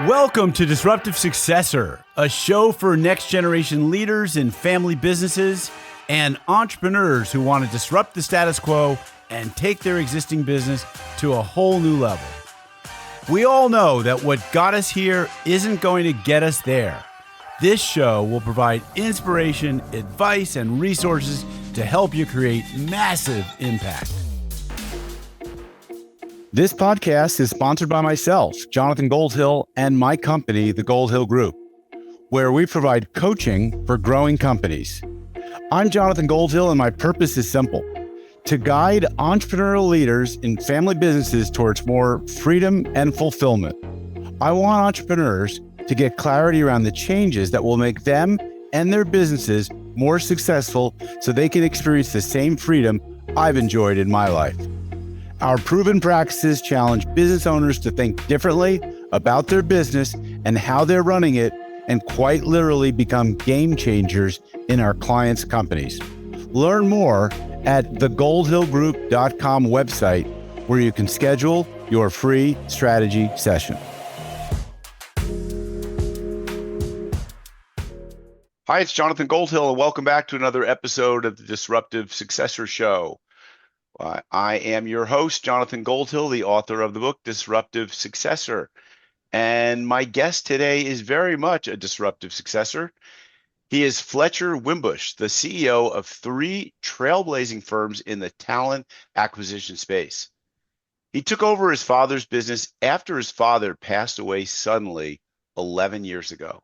Welcome to Disruptive Successor, a show for next generation leaders in family businesses and entrepreneurs who want to disrupt the status quo and take their existing business to a whole new level. We all know that what got us here isn't going to get us there. This show will provide inspiration, advice, and resources to help you create massive impact. This podcast is sponsored by myself, Jonathan Goldhill, and my company, the Goldhill Group, where we provide coaching for growing companies. I'm Jonathan Goldhill, and my purpose is simple: to guide entrepreneurial leaders in family businesses towards more freedom and fulfillment. I want entrepreneurs to get clarity around the changes that will make them and their businesses more successful so they can experience the same freedom I've enjoyed in my life. Our proven practices challenge business owners to think differently about their business and how they're running it, and quite literally become game changers in our clients' companies. Learn more at thegoldhillgroup.com website, where you can schedule your free strategy session. Hi, it's Jonathan Goldhill, and welcome back to another episode of the Disruptive Successor Show. I am your host, Jonathan Goldhill, the author of the book, Disruptive Successor. And my guest today is very much a disruptive successor. He is Fletcher Wimbush, the CEO of 3 trailblazing firms in the talent acquisition space. He took over his father's business after his father passed away suddenly 11 years ago.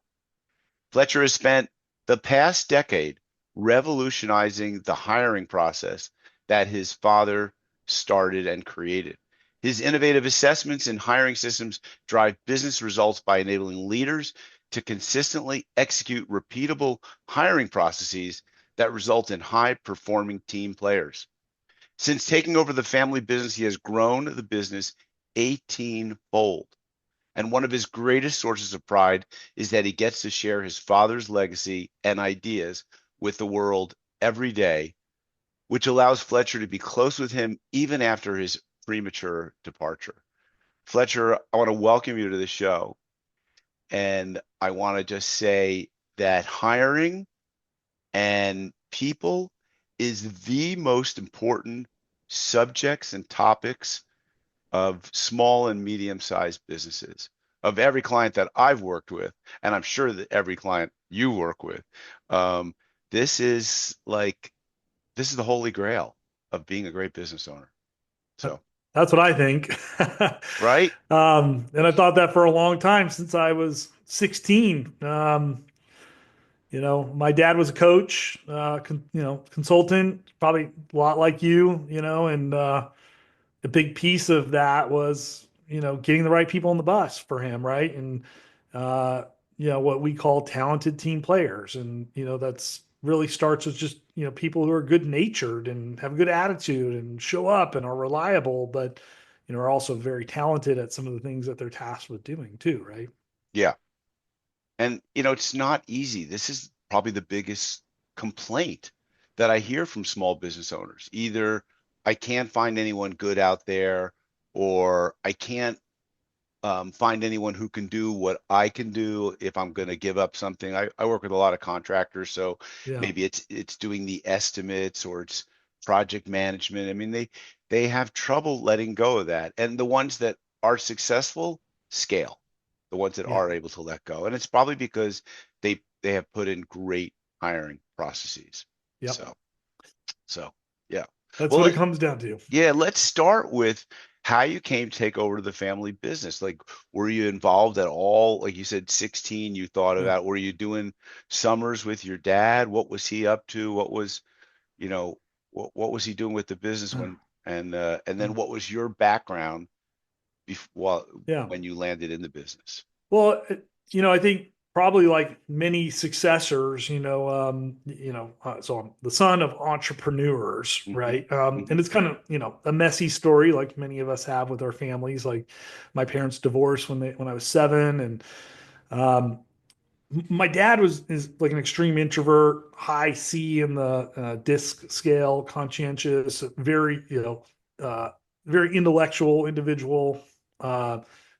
Fletcher has spent the past decade revolutionizing the hiring process that his father started and created. His innovative assessments and hiring systems drive business results by enabling leaders to consistently execute repeatable hiring processes that result in high-performing team players. Since taking over the family business, he has grown the business 18-fold. And one of his greatest sources of pride is that he gets to share his father's legacy and ideas with the world every day, which allows Fletcher to be close with him even after his premature departure. Fletcher, I want to welcome you to the show. And I want to just say that hiring and people is the most important subjects and topics of small and medium-sized businesses. Of every client that I've worked with, and I'm sure that every client you work with, this is the holy grail of being a great business owner. So that's what I think. Right. And I thought that for a long time, since I was 16. My dad was a coach, consultant, probably a lot like you, and a big piece of that was, getting the right people on the bus for him. Right. And, what we call talented team players. And, that's really starts with just, people who are good natured and have a good attitude and show up and are reliable, but, are also very talented at some of the things that they're tasked with doing too. Right. Yeah. And, it's not easy. This is probably the biggest complaint that I hear from small business owners. Either I can't find anyone good out there, or I can't find anyone who can do what I can do if I'm going to give up something. I work with a lot of contractors, so Yeah. maybe it's doing the estimates or it's project management. I mean, they have trouble letting go of that. And the ones that are successful scale, the ones that Yeah. are able to let go. And it's probably because they have put in great hiring processes. Yep. So yeah. That's Well, what it comes down to. yeah, let's start with how you came to take over the family business. Like, were you involved at all? Like you said, 16, you thought Yeah. about, were you doing summers with your dad? What was he up to? What was, what was he doing with the business when, and then what was your background Yeah. when you landed in the business? Well, I think probably like many successors, so I'm the son of entrepreneurs, Mhm, right? mhm. And it's kind of, a messy story like many of us have with our families. Like my parents divorced when I was 7, and um, my dad is like an extreme introvert, high C in the DISC scale, conscientious, very, very intellectual individual,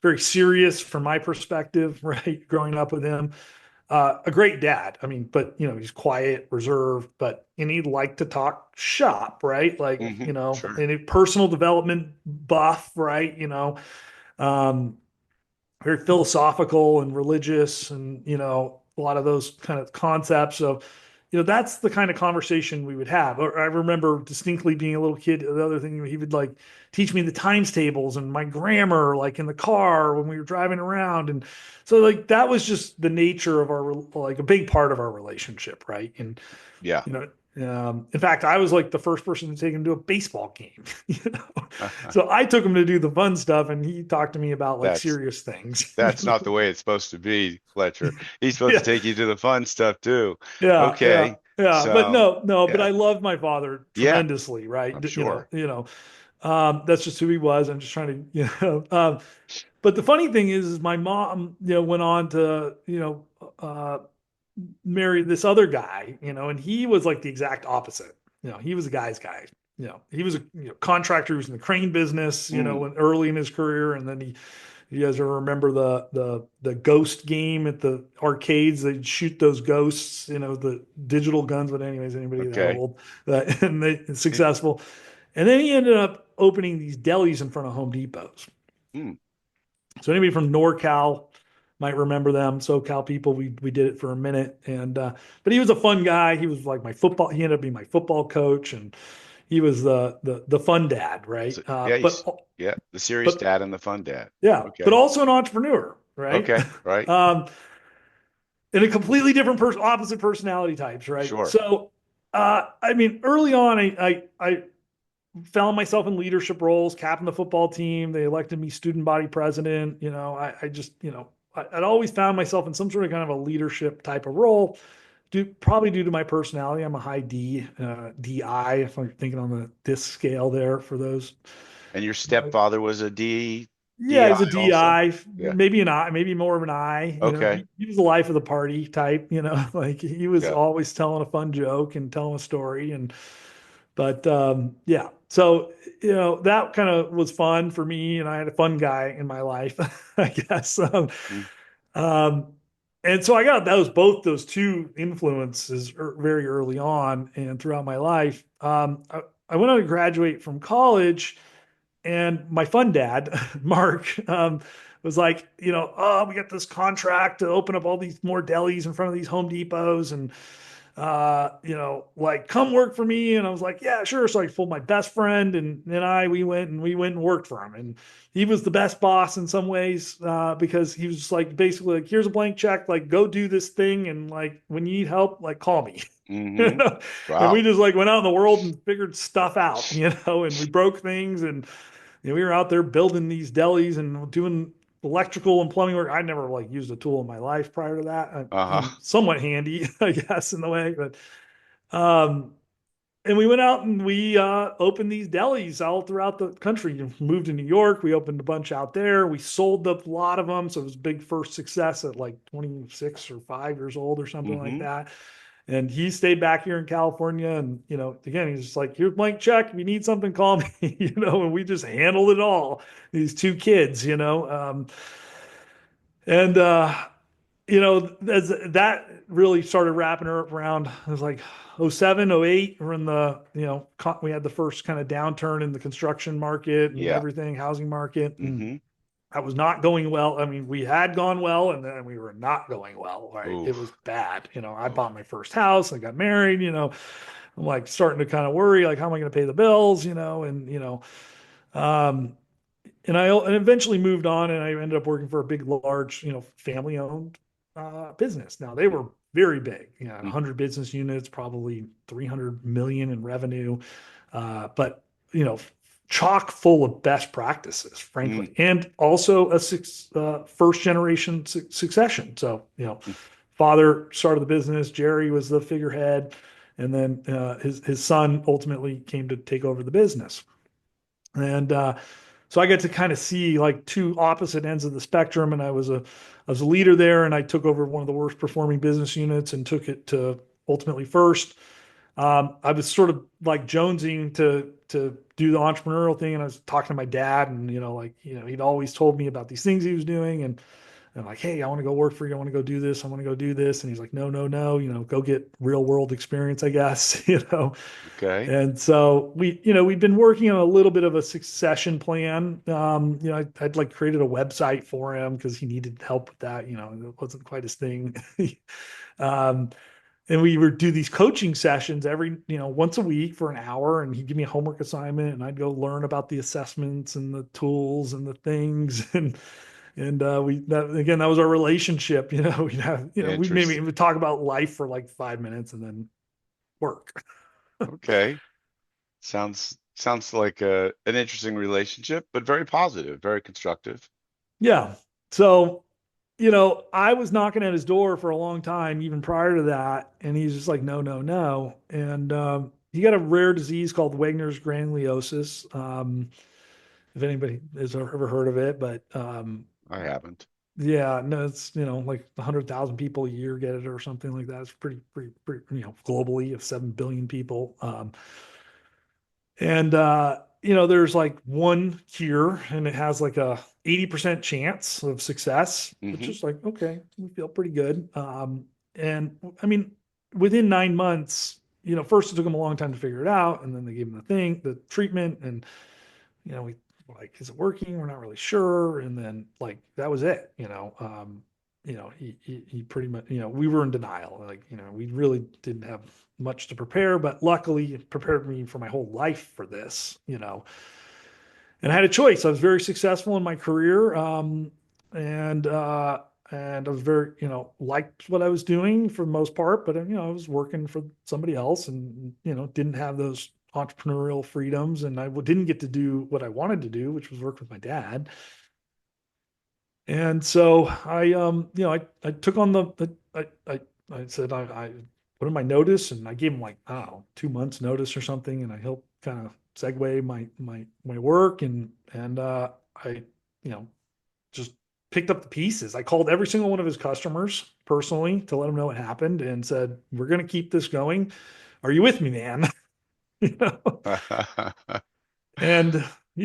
very serious from my perspective, right? Growing up with him. A great dad. I mean, but he's quiet, reserved, but and he liked to talk shop, right? Like, Sure. and a personal development buff, right? Um, Very philosophical and religious, and a lot of those kind of concepts of that's the kind of conversation we would have. Or I remember distinctly being a little kid, the other thing he would like teach me the times tables and my grammar, like in the car when we were driving around. And so like that was just the nature of our, like, a big part of our relationship, right? And Yeah. you know in fact, I was like the first person to take him to a baseball game. So I took him to do the fun stuff, and he talked to me about like That's serious things. that's not the way it's supposed to be, Fletcher. He's supposed to Yeah, take you to the fun stuff too. yeah, yeah, Okay. yeah. But So, no. But yeah. I love my father Yeah, tremendously, right? I'm sure. That's just who he was. I'm just trying to, but the funny thing is my mom, went on to, marry this other guy, and he was like the exact opposite. He was a guy's guy. He was a contractor who was in the crane business, Mm, when early in his career, and then you guys ever remember the ghost game at the arcades? They'd shoot those ghosts, the digital guns. But anyways, anybody that okay. old, and they successful. And then he ended up opening these delis in front of Home Depots. Mm, So anybody from NorCal might remember them. SoCal people, we did it for a minute, and but he was a fun guy. He was like my football. He ended up being my football coach, and he was the fun dad, right? so, yeah, the serious But dad and the fun dad. yeah, but Okay. also an entrepreneur, right? Okay. Right. um, and a completely different opposite personality types, right? Sure. So, I mean, early on, I found myself in leadership roles, captain the football team. They elected me student body president. I just, I'd always found myself in some sort of kind of a leadership type of role. Probably due to my personality. I'm a high DI, if I'm thinking on the DISC scale there for those. And your stepfather was a Yeah, DI he's a also? DI, Yeah. maybe an I, maybe more of an I. Okay. He was the life of the party type. Like he was Yeah. always telling a fun joke and telling a story. But yeah, so that kind of was fun for me, and I had a fun guy in my life, I guess. Mm, Um, and so I got both those two influences very early on and throughout my life. I went on to graduate from college, and my fun dad, Mark, was like, oh, we got this contract to open up all these more delis in front of these Home Depots, and like, come work for me. And I was like, yeah, sure. So I pulled my best friend, and we went and worked for him. And he was the best boss in some ways, because he was just like, basically like, here's a blank check, like, go do this thing. And like, when you need help, like, call me. mm-hmm. And we Wow. just like went out in the world and figured stuff out, and we broke things, and we were out there building these delis and doing electrical and plumbing work. I never like used a tool in my life prior to that. Uh-huh. I'm somewhat handy, I guess, in the way, but um, and we went out and we opened these delis all throughout the country. Moved to New York. We opened a bunch out there. We sold a lot of them. So it was a big first success at like 26 or 5 years old or something like Mm-hmm. that. And he stayed back here in California. And, again, he's just like, here's a blank check. If you need something, call me, and we just handled it all. These two kids, and, as that really started wrapping her up around, it was like '07, '08. We're in the, we had the first kind of downturn in the construction market and Yeah. everything, housing market. And Mm-hmm. that was not going well. I mean, we had gone well, and then we were not going well, right? It was Oof. bad. I Oof. bought my first house, I got married, I'm like starting to kind of worry, like, how am I going to pay the bills, um, and eventually moved on, and I ended up working for a big, large, family owned business. Now they were very big, 100 business units, probably 300 million in revenue, but chock full of best practices, Mm-hmm. frankly, and also a first generation succession. So father started the business, Jerry was the figurehead, and then his son ultimately came to take over the business. And so I got to kind of see like two opposite ends of the spectrum. And I was a leader there, and I took over one of the worst performing business units and took it to ultimately first. I was sort of like jonesing to do the entrepreneurial thing, and I was talking to my dad, and he'd always told me about these things he was doing, and I'm like, hey, I want to go work for you. I want to go do this. I want to go do this. And he's like, no, no, no, go get real world experience, I guess, Okay. And so we'd been working on a little bit of a succession plan. I'd like created a website for him because he needed help with that. It wasn't quite his thing. um, and we would do these coaching sessions every, once a week for an hour, and he'd give me a homework assignment, and I'd go learn about the assessments and the tools and the things. Again, that was our relationship. We'd have, we maybe Interesting. would talk about life for like 5 minutes and then work. Okay. Sounds like an interesting relationship, but very positive, very constructive. Yeah. So, I was knocking at his door for a long time, even prior to that. And he's just like, no, no, no. And he got a rare disease called Wegener's granulosis. If anybody has ever heard of it, but I haven't. yeah, no, it's, like 100,000 people a year get it or something like that. It's pretty, globally of 7 billion people. And there's like one cure, and it has like a 80% chance of success, which Hmm. is like, okay, we feel pretty good. And I mean, within 9 months, first it took them a long time to figure it out, and then they gave him the treatment, and we like, is it working? We're not really sure. And then like that was it. He pretty much, we were in denial. Like, we really didn't have much to prepare, but luckily it prepared me for my whole life for this, and I had a choice. I was very successful in my career. And, and I was very, liked what I was doing for the most part, but I was working for somebody else, and, didn't have those entrepreneurial freedoms, and I didn't get to do what I wanted to do, which was work with my dad. And so I took on I said, I put in my notice, and I gave him like, I don't know, 2 months notice or something. And I helped kind of segue my work, and I, you know, just picked up the pieces. I called every single one of his customers personally to let them know what happened, and said, we're going to keep this going. Are you with me, man? you know, and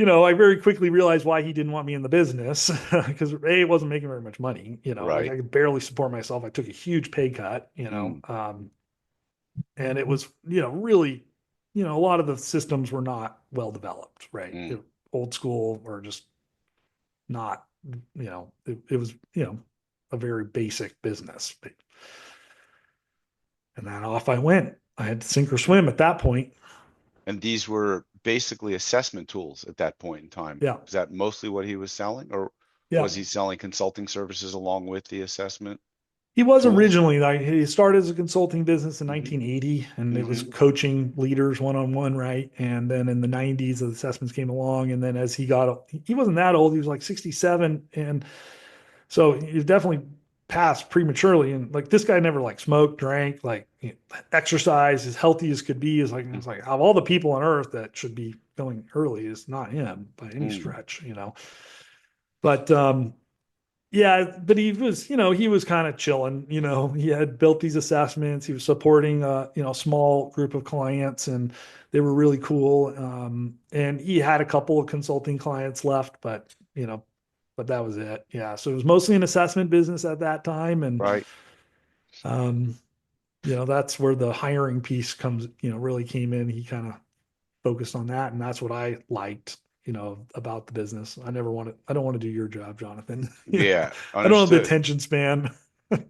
I very quickly realized why he didn't want me in the business, because A, it wasn't making very much money. Like, Right. I could barely support myself. I took a huge pay cut. Mm, And it was, really, a lot of the systems were not well developed, right? mm. Old school, or just not, it was, a very basic business. And then off I went. I had to sink or swim at that point. And these were basically assessment tools at that point in time. Yeah. Is that mostly what he was selling, or Yeah. was he selling consulting services along with the assessment He was tools? originally, like, he started as a consulting business in Hmm. 1980, and it was Hmm. coaching leaders one on one, right? And then in the 90s, the assessments came along. And then as he wasn't that old, he was like 67. And so he definitely passed prematurely. And like, this guy never like smoked, drank, like, exercise, as healthy as could be. Is like, it's like, of all the people on earth that should be going early, is not him by any Mm. stretch. But yeah, but he was kind of chilling. He had built these assessments. He was supporting a small group of clients, and they were really cool. And he had a couple of consulting clients left, but that was it. Yeah. So it was mostly an assessment business at that time. And Right. um, that's where the hiring piece comes, really came in. He kind of focused on that, and that's what I liked, about the business. I don't want to do your job, Jonathan. Yeah. I don't have the Understood. attention span.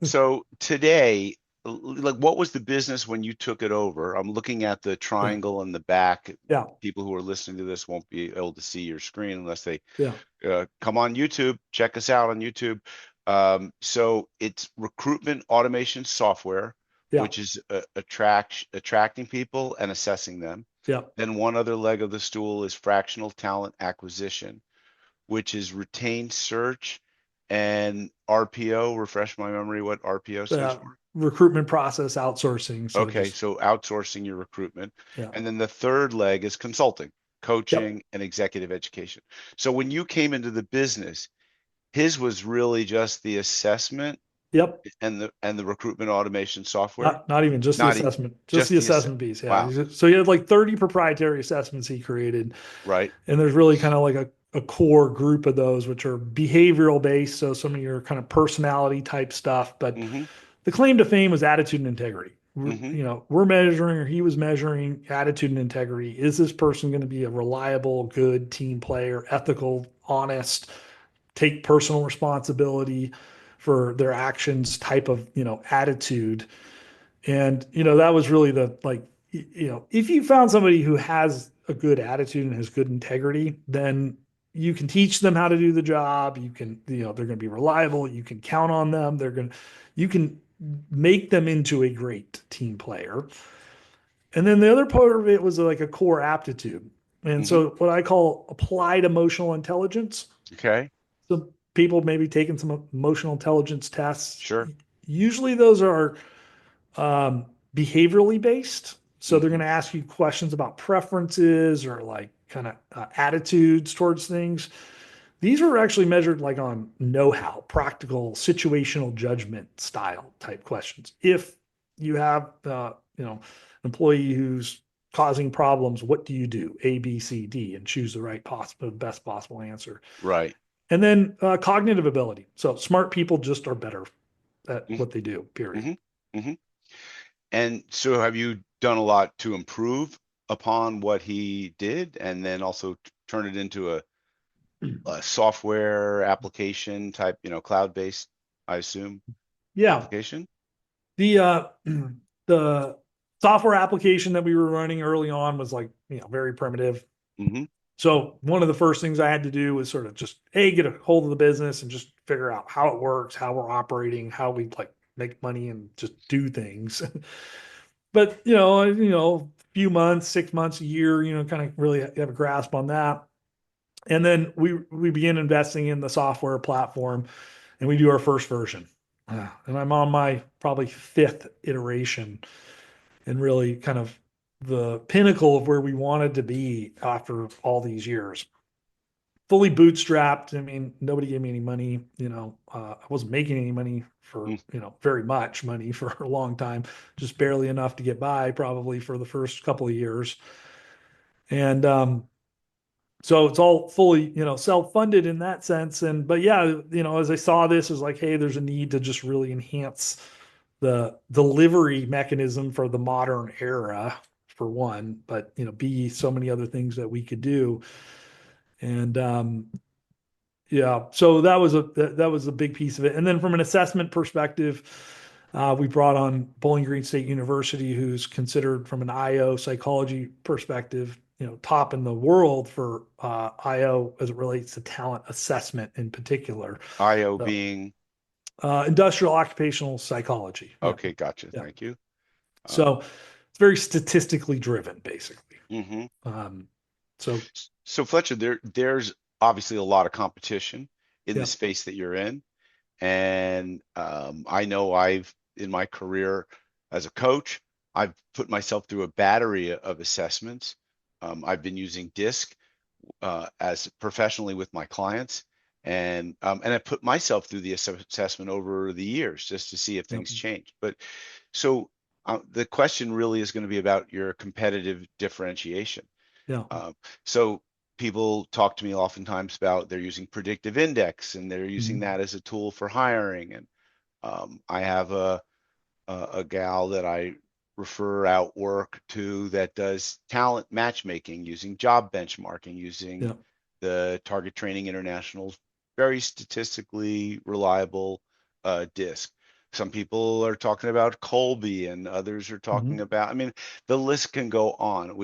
So today, like, what was the business when you took it over? I'm looking at the Yeah. triangle in the back. Yeah. People who are listening to this won't be able to see your screen unless they Yeah. come on YouTube. Check us out on YouTube. So it's recruitment automation software, Yeah. which is attracting people and assessing them. Yeah. Then one other leg of the stool is fractional talent acquisition, which is retained search and RPO. Refresh my memory what RPO stands for. Recruitment process outsourcing. So Okay, just, so outsourcing your recruitment. yeah. And then the third leg is consulting, Yep. coaching, and executive education. So when you came into the business, his was really just the assessment. Yep. and the recruitment automation software? Not even just the Not e- assessment, just just the the ass- assessment piece. Yeah. wow, So he had like 30 proprietary assessments he created. right? And there's really kind of like a core group of those, which are behavioral based. So some of your kind of personality type stuff. But Mm-hmm. the claim to fame was attitude and integrity. Mm-hmm. We're measuring, or he was measuring attitude and integrity. Is this person going to be a reliable, good team player, ethical, honest, take personal responsibility for their actions type of, attitude? And, that was really the like, if you found somebody who has a good attitude and has good integrity, then you can teach them how to do the job. You can, they're going to be reliable. You can count on them. You can make them into a great team player. And then the other part of it was like a core aptitude. And Mm-hmm. so what I call applied emotional intelligence. Okay. So people maybe taking some emotional intelligence tests. Sure. Usually those are behaviorally based. So they're Mm-hmm. going to ask you questions about preferences or like kind of attitudes towards things. These were actually measured like on know-how, practical, situational judgment style type questions. If you have, an employee who's causing problems, what do you do? A, B, C, D, and choose the best possible answer. Right. And then cognitive ability. So smart people just are better at what they do. Period. Mm-hmm. Mm-hmm. And so have you done a lot to improve upon what he did and then also turn it into a software application type, cloud-based, I assume, Yeah. application? The the software application that we were running early on was like, very primitive. Mm-hmm. So one of the first things I had to do was sort of just get a hold of the business and just figure out how it works, how we're operating, how we like make money and just do things. But a few months, 6 months, a year, kind of really have a grasp on that. And then we begin investing in the software platform, and we do our first version. And I'm on my probably fifth iteration, and really kind of the pinnacle of where we wanted to be after all these years. Fully bootstrapped. I mean, nobody gave me any money. I wasn't making any money for, very much money for a long time, just barely enough to get by probably for the first couple of years. And so it's all fully, self-funded in that sense. And but yeah, as I saw this, is like, hey, there's a need to just really enhance the delivery mechanism for the modern era, for one, but B, so many other things that we could do. And yeah, so that was a big piece of it. And then from an assessment perspective, we brought on Bowling Green State University, who's considered from an IO psychology perspective, top in the world for IO as it relates to talent assessment in particular. IO So, being, industrial occupational psychology. Yeah, okay, gotcha. yeah. Thank you. Um, So it's very statistically driven, basically. mhm. Um, so So Fletcher, there's obviously a lot of competition in the yeah. space that you're in. And I know I've, in my career as a coach, I've put myself through a battery of assessments. I've been using DISC as professionally with my clients, and I put myself through the assessment over the years just to see if Yep. things change. But so the question really is going to be about your competitive differentiation. Yeah. Um, so people talk to me oftentimes about they're using predictive index and they're using Mhm. that as a tool for hiring. And I have a gal that I refer out work to that does talent matchmaking using job benchmarking, using Yeah. the Target Training International's very statistically reliable disc. Some people are talking about Colby and others are talking Mhm. about, I mean, the list can go on.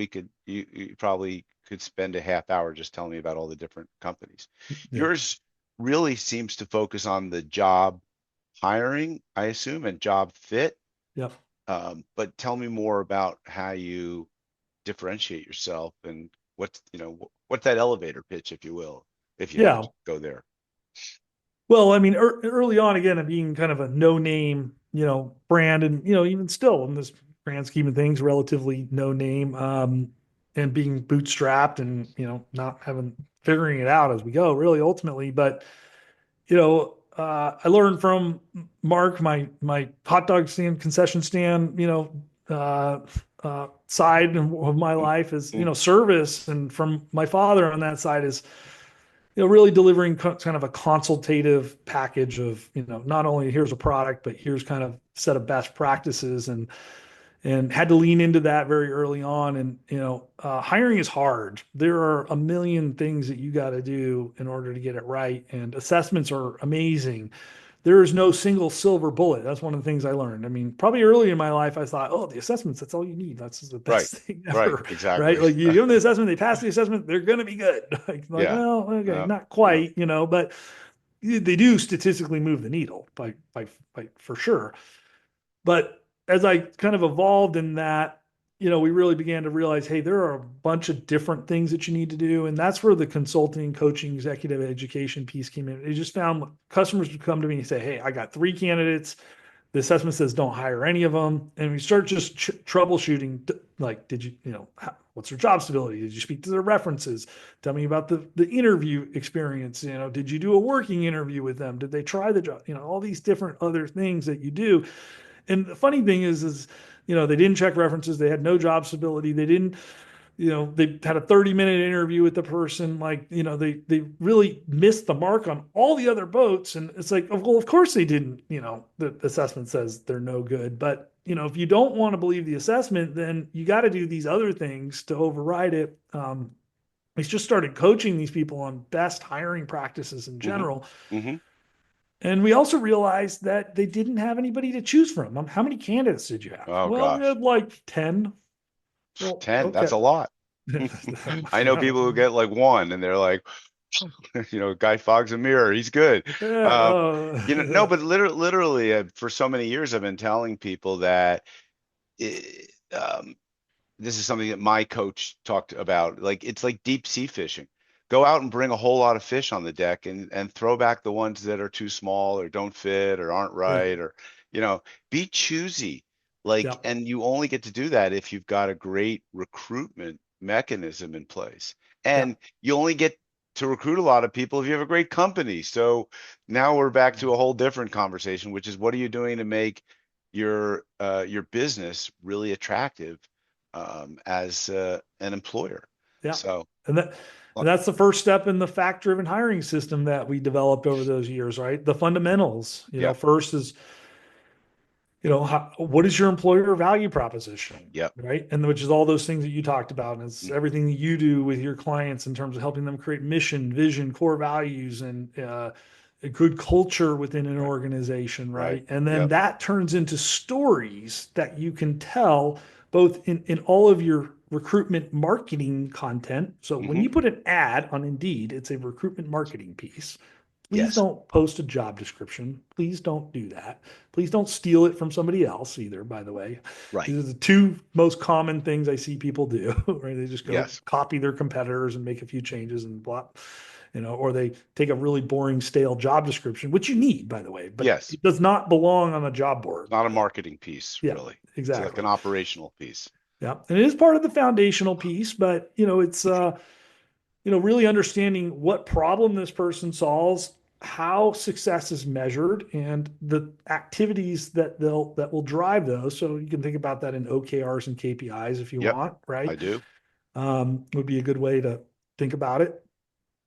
You probably could spend a half hour just telling me about all the different companies. Yeah. Yours really seems to focus on the job hiring, I assume, and job fit. Yeah. But tell me more about how you differentiate yourself and what's that elevator pitch, if you will, if you have Yeah. to go there. Well, I mean, early on, again, being kind of a no name, brand, and even still in this grand scheme of things, relatively no name, and being bootstrapped, and not having figuring it out as we go, really, ultimately. But I learned from Mark, my hot dog stand, concession stand, side of my life is, Mhm. service. And from my father on that side is, really delivering kind of a consultative package of, not only here's a product, but here's kind of set of best practices, and had to lean into that very early on. And, hiring is hard. There are a million things that you got to do in order to get it right. And assessments are amazing. There is no single silver bullet. That's one of the things I learned. I mean, probably early in my life, I thought, oh, the assessments, that's all you need. That's the Right. best thing Right. ever, right? Exactly. Like you give them the assessment, they pass the assessment, they're going to be good. Like, Yeah. well, okay, No, not no. quite, but they do statistically move the needle by for sure. But as I kind of evolved in that, we really began to realize, hey, there are a bunch of different things that you need to do. And that's where the consulting, coaching, executive education piece came in. They just found customers would come to me and say, hey, I got 3 candidates. The assessment says don't hire any of them. And we start just troubleshooting, like, did you, what's their job stability? Did you speak to their references? Tell me about the interview experience. Did you do a working interview with them? Did they try the job? All these different other things that you do. And the funny thing is, they didn't check references. They had no job stability. They didn't, they had a 30-minute interview with the person. Like, they really missed the mark on all the other boats. And it's like, well, of course they didn't, the assessment says they're no good. But, if you don't want to believe the assessment, then you got to do these other things to override it. We just started coaching these people on best hiring practices in Hmm. general. Hmm. And we also realized that they didn't have anybody to choose from. How many candidates did you have? Oh Well, we gosh. had like 10. Well, 10. That's okay. a lot. I know Yeah. people who get like one and they're like, Guy Fogg's a mirror. He's good. Yeah, Um, no, yeah, but literally, for so many years, I've been telling people that it, this is something that my coach talked about. Like it's like deep sea fishing. Go out and bring a whole lot of fish on the deck and throw back the ones that are too small or don't fit or aren't yeah, right or you know, be choosy. Like, yeah, and you only get to do that if you've got a great recruitment mechanism in place. yeah. And you only get to recruit a lot of people if you have a great company. So now we're back to a whole different conversation, which is what are you doing to make your business really attractive as an employer. Yeah. So, And that uh, and that's the first step in the fact-driven hiring system that we developed over those years, right? The fundamentals, yep, first is, what is your employer value proposition, yep, right? And which is all those things that you talked about. And it's mm, everything that you do with your clients in terms of helping them create mission, vision, core values, and a good culture within an right, organization, right, right? And then yep, that turns into stories that you can tell both in all of your recruitment marketing content. So when hmm, you put an ad on Indeed, it's a recruitment marketing piece. Please yes, don't post a job description. Please don't do that. Please don't steal it from somebody else either, by the way. right, These are the two most common things I see people do, right? They just go yes, copy their competitors and make a few changes and blah, or they take a really boring, stale job description, which you need, by the way, but yes. it does not belong on a job board. Not a marketing piece, Yeah, really. It's like an exactly. operational piece. Yeah. And it is part of the foundational piece, but it's really understanding what problem this person solves, how success is measured, and the activities that will drive those. So you can think about that in OKRs and KPIs if you Yep, want, I right? do. Would be a good way to think about it.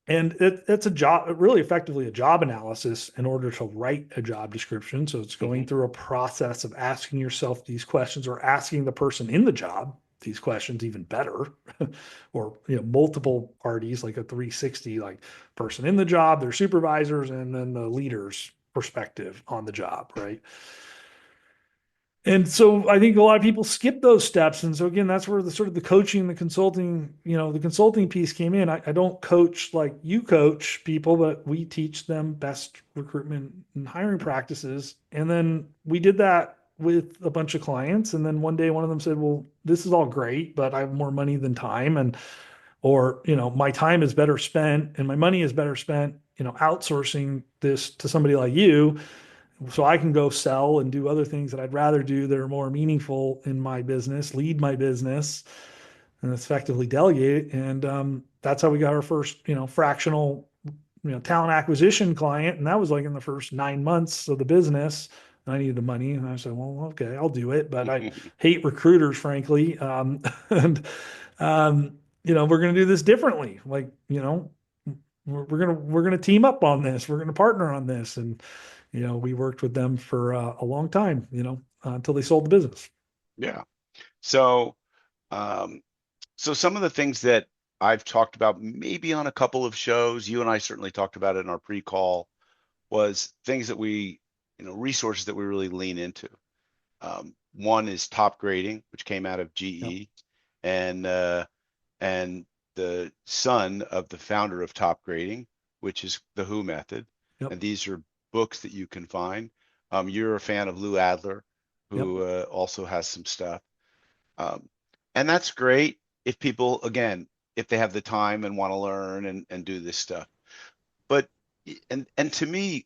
And it's a job, really effectively a job analysis in order to write a job description. So it's Hmm. going through a process of asking yourself these questions or asking the person in the job these questions even better, or multiple parties, like a 360, like person in the job, their supervisors, and then the leader's perspective on the job, right? And so I think a lot of people skip those steps. And so again, that's where the sort of the coaching, the consulting, the consulting piece came in. I don't coach like you coach people, but we teach them best recruitment and hiring practices. And then we did that with a bunch of clients. And then one day one of them said, well, this is all great, but I have more money than time. And, or, my time is better spent and my money is better spent, outsourcing this to somebody like you, so I can go sell and do other things that I'd rather do that are more meaningful in my business, lead my business, and effectively delegate. And that's how we got our first, fractional talent acquisition client, and that was like in the first 9 months of the business. And I needed the money, and I said, "Well, okay, I'll do it." But I hate recruiters, frankly, and we're going to do this differently. Like, we're gonna team up on this. We're gonna partner on this, and we worked with them for a long time. Until they sold the business. Yeah. So, um, so some of the things that I've talked about, maybe on a couple of shows, you and I certainly talked about it in our pre-call, was things that resources that we really lean into. One is top grading, which came out of Yep. GE, and the son of the founder of top grading, which is the Who method. Yep. And these are books that you can find. You're a fan of Lou Adler, Yep. who also has some stuff. Um, and that's great if people, again, if they have the time and want to learn and do this stuff. But and to me,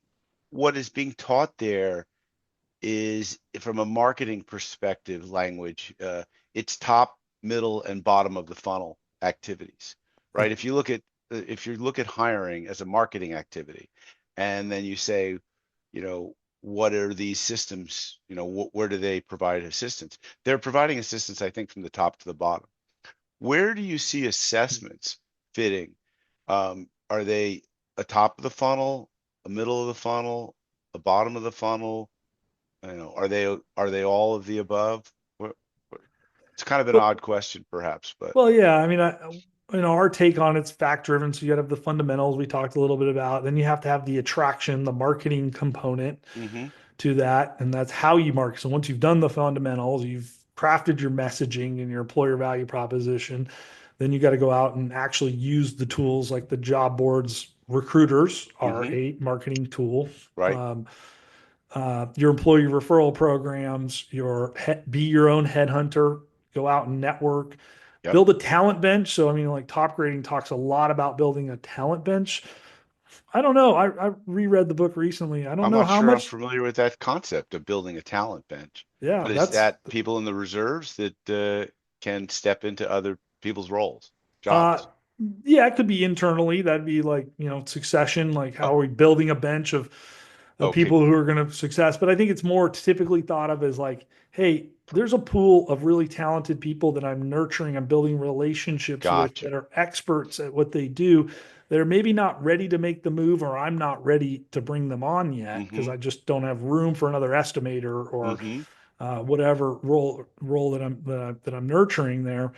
what is being taught there is, from a marketing perspective, language. It's top, middle, and bottom of the funnel activities, right? Yep. If you look at hiring as a marketing activity, and then you say, what are these systems? Where do they provide assistance? They're providing assistance, I think, from the top to the bottom. Where do you see assessments fitting? Are they a top of the funnel, a middle of the funnel, a bottom of the funnel? Are they all of the above? It's kind of an Well, odd question, perhaps, but well, yeah. I mean, our take on it's fact driven. So you got to have the fundamentals we talked a little bit about. Then you have to have the attraction, the marketing component hmm to that, and that's how you market. So once you've done the fundamentals, you've crafted your messaging and your employer value proposition, then you got to go out and actually use the tools like the job boards. Recruiters are hmm a marketing tool. right, Um, your employee referral programs, be your own headhunter, go out and network, yep. build a talent bench. So, I mean, like top grading talks a lot about building a talent bench. I don't know. I reread the book recently. I don't I'm know not how sure I'm much. familiar with that concept of building a talent bench, Yeah, but is that's, that people in the reserves that can step into other people's roles, uh, jobs? yeah, it could be internally. That'd be like, succession. Like, how Oh, are we building a bench of okay, people who are going to success? But I think it's more typically thought of as like, hey, there's a pool of really talented people that I'm nurturing, I'm building relationships with gotcha. that are experts at what they do. They're maybe not ready to make the move, or I'm not ready to bring them on yet because hmm I just don't have room for another estimator or hmm whatever role that I'm nurturing there.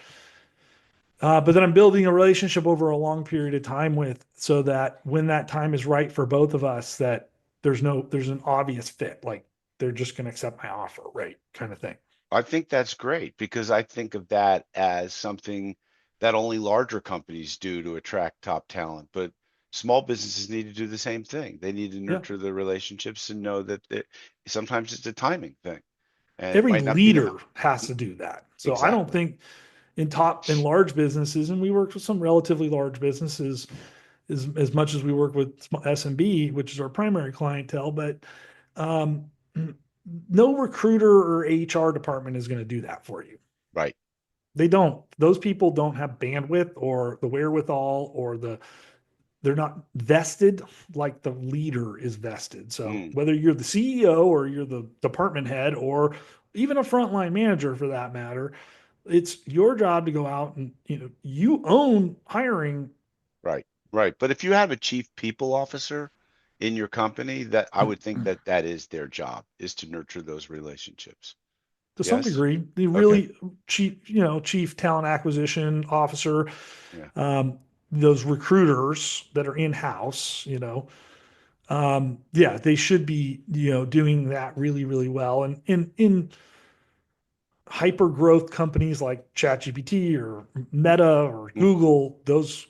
But then I'm building a relationship over a long period of time with, so that when that time is right for both of us, that there's an obvious fit. Like, they're just going to accept my offer, right? Kind of thing. I think that's great, because I think of that as something that only larger companies do to attract top talent, but small businesses need to do the same thing. They need to Yeah. nurture the relationships and know that sometimes it's a timing thing, and it Every might not be leader now. has to do that. So I don't Exactly. think in large businesses, and we worked with some relatively large businesses as much as we work with SMB, which is our primary clientele, but um, no recruiter or HR department is going to do that for you. Right. They don't. Those people don't have bandwidth or the wherewithal or they're not vested like the leader is vested. So Mm, whether you're the CEO or you're the department head or even a frontline manager for that matter, it's your job to go out and you own hiring. right. Right. But if you have a chief people officer in your company, that I would think that that is their job, is to nurture those relationships. To some Yes? degree, the Okay. really chief talent acquisition officer, Yeah. um, those recruiters that are in house, yeah, they should be, doing that really, really well. And in hyper growth companies like ChatGPT or Meta or hmm Google, those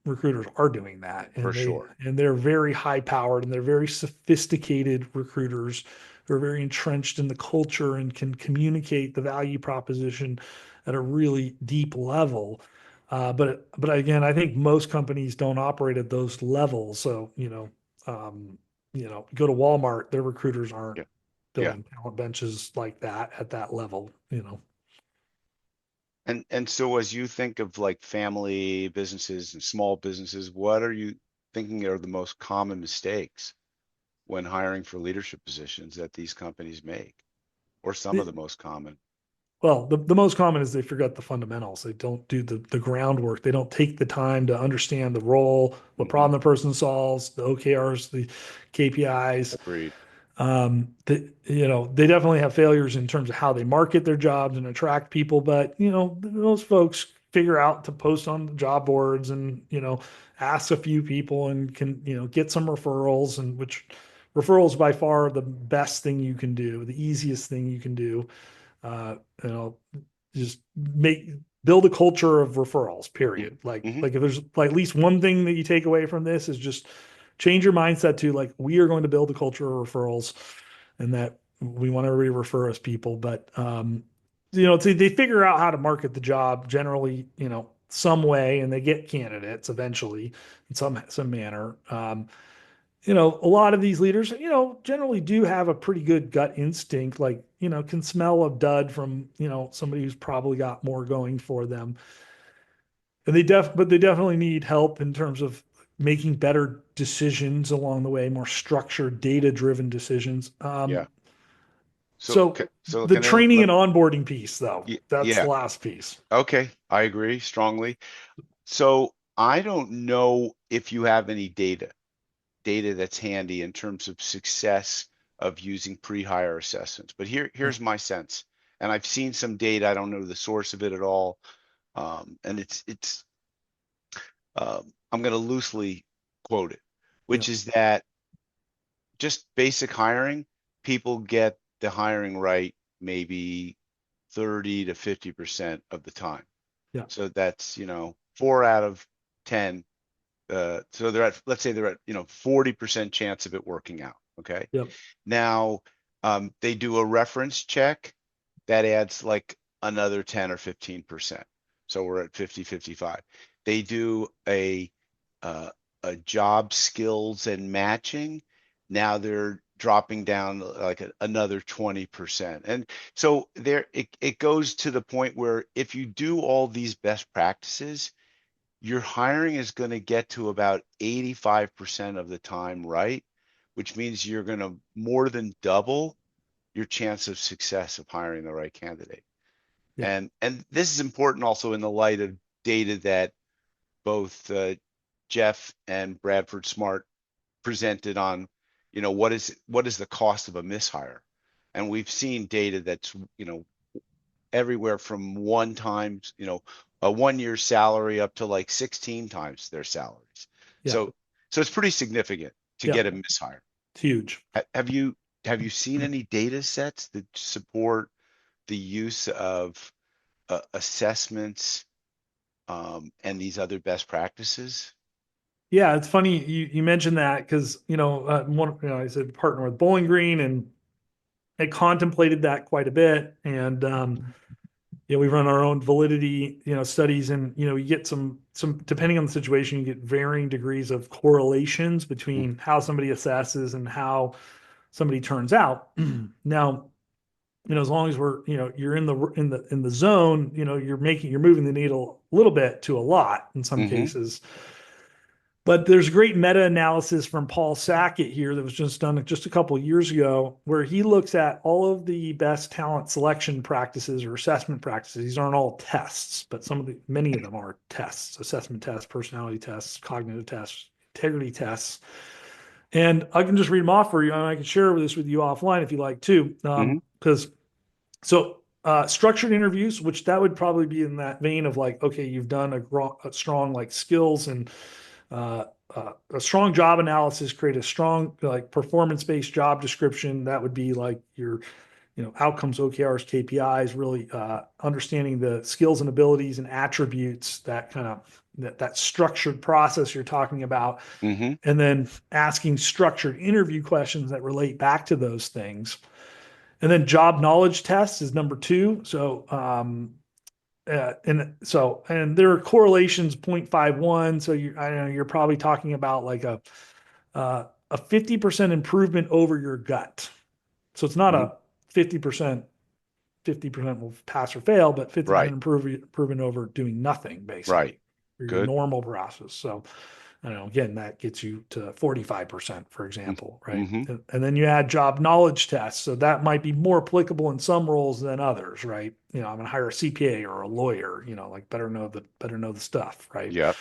recruiters are doing that, For and sure. they're very high powered, and they're very sophisticated recruiters who are very entrenched in the culture and can communicate the value proposition at a really deep level. But again, I think most companies don't operate at those levels. So go to Walmart, their recruiters aren't Yeah. Yeah. building talent benches like that at that level. And so as you think of like family businesses and small businesses, what are you? thinking are the most common mistakes when hiring for leadership positions that these companies make, or some of the most common? Well, the most common is they forget the fundamentals. They don't do the groundwork. They don't take the time to understand the role, what Hmm. problem the person solves, the OKRs, the KPIs. Agreed. They definitely have failures in terms of how they market their jobs and attract people. But, those folks figure out to post on the job boards and, ask a few people and can, get some referrals, and which referrals by far the best thing you can do, the easiest thing you can do. uh, you know, just build a culture of referrals, period. Hmm. Like if there's like at least one thing that you take away from this is just change your mindset to like, we are going to build a culture of referrals, and that we want everybody to refer us people. But, they figure out how to market the job generally, some way, and they get candidates eventually in some manner. A lot of these leaders, generally do have a pretty good gut instinct, like, can smell a dud from, somebody who's probably got more going for them. And but they definitely need help in terms of making better decisions along the way, more structured, data-driven decisions. Yeah. So So the can I training and onboarding piece, though, that's the yeah. last piece. Okay. I agree strongly. So I don't know if you have any data that's handy in terms of success of using pre-hire assessments. But Yeah. here's my sense, and I've seen some data. I don't know the source of it at all, and it's I'm going to loosely quote it, Yeah. which is that just basic hiring, people get the hiring right maybe 30 to 50% of the time. Yeah. So that's 4 out of 10. So they're at, let's say they're at 40% chance of it working out. Okay. Yep. Now, they do a reference check that adds like another 10 or 15%. So we're at 50, 55. They do uh, a job skills and matching. Now they're dropping down like another 20%. And so it goes to the point where if you do all these best practices, your hiring is going to get to about 85% of the time right, which means you're going to more than double your chance of success of hiring the right candidate. Yeah. And this is important also in the light of data that both Jeff and Bradford Smart presented on, what is the cost of a mishire? And we've seen data that's, everywhere from one times, a 1 year salary up to like 16 times their salaries. Yeah. So it's pretty significant to Yeah. get a mishire. It's huge. Have you seen any data sets that support the use of assessments and these other best practices? Yeah, it's funny you mentioned that because I said partner with Bowling Green, and I contemplated that quite a bit. And we run our own validity studies, and you get some depending on the situation, you get varying degrees of correlations between how somebody assesses and how somebody turns out. Now, as long as you're in the zone, you're moving the needle a little bit to a lot in some Mm-hmm. cases. But there's great meta-analysis from Paul Sackett here that was just done just a couple of years ago, where he looks at all of the best talent selection practices or assessment practices. These aren't all tests, but many of them are tests: assessment tests, personality tests, cognitive tests, integrity tests. And I can just read them off for you, and I can share this with you offline if you like too. Mm-hmm. Because structured interviews, which that would probably be in that vein of like, okay, you've done a strong like skills and uh, a strong job analysis, create a strong like performance-based job description. That would be like your, outcomes, OKRs, KPIs, really understanding the skills and abilities and attributes, that kind of that structured process you're talking about, Mm-hmm. and then asking structured interview questions that relate back to those things. And then job knowledge tests is number two. And there are correlations 0.51. So I don't know, you're probably talking about like a 50% improvement over your gut. So it's not Mm-hmm. a 50%, 50% will pass or fail, but 50% Right. improvement over doing nothing, Right. basically, or your Good. normal process. So I don't know, again, that gets you to 45%, for example, right? Mm-hmm. And then you add job knowledge tests. So that might be more applicable in some roles than others, right? I'm going to hire a CPA or a lawyer, like better know the stuff, right? Yep.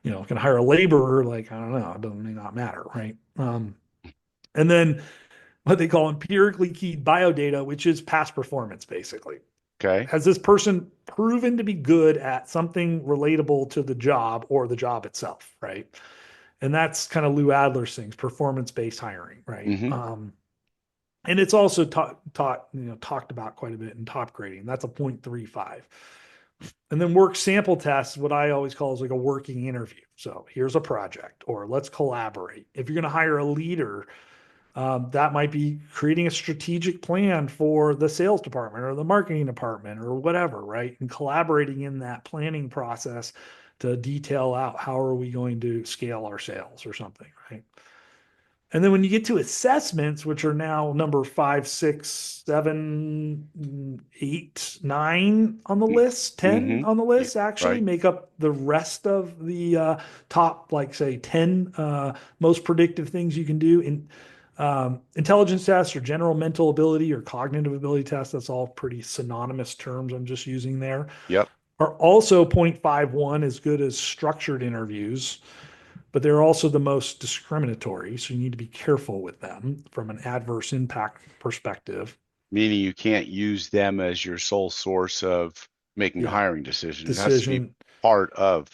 Can hire a laborer, like, I don't know, it doesn't may not matter, right? And then what they call empirically keyed biodata, which is past performance, basically. Okay. Has this person proven to be good at something relatable to the job or the job itself, right? And that's kind of Lou Adler's things, performance-based hiring, right? Mm-hmm. And it's also talked about quite a bit in top grading. That's a 0.35. And then work sample tests, what I always call is like a working interview. So here's a project, or let's collaborate. If you're going to hire a leader, that might be creating a strategic plan for the sales department or the marketing department or whatever, right? And collaborating in that planning process to detail out how are we going to scale our sales or something, right? And then when you get to assessments, which are now number 5, 6, 7, 8, 9 on the list, 10 Mm-hmm. on the Yeah. list actually Right. make up the rest of the top, like say 10 most predictive things you can do in intelligence tests or general mental ability or cognitive ability tests. That's all pretty synonymous terms I'm just using there. Yep. Are also 0.51 as good as structured interviews, but they're also the most discriminatory. So you need to be careful with them from an adverse impact perspective. Meaning you can't use them as your sole source of making a Yeah. hiring decision. It has to be Decision. part of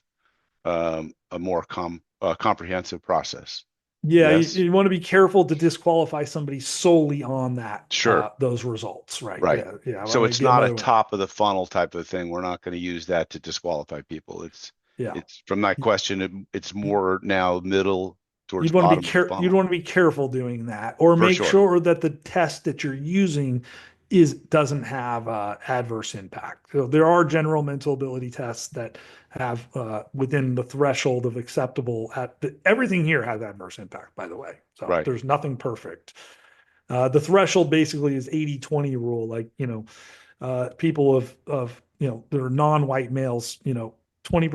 a more comprehensive process. Yeah. You, Yes. you want to be careful to disqualify somebody solely on Sure. those results. Right. Right. Yeah. Yeah. That So might it's be not a another one. top of the funnel type of thing. We're not going to use that to disqualify people. Yeah. It's from that question, it's more now middle towards bottom of the You'd funnel want to be careful doing that, or for make sure. sure that the test that you're using doesn't have adverse impact. So there are general mental ability tests that have within the threshold of acceptable. Everything here has adverse impact, by the way. So Right. there's nothing perfect. The threshold basically is 80-20 rule. Like, people that are non-white males, 20,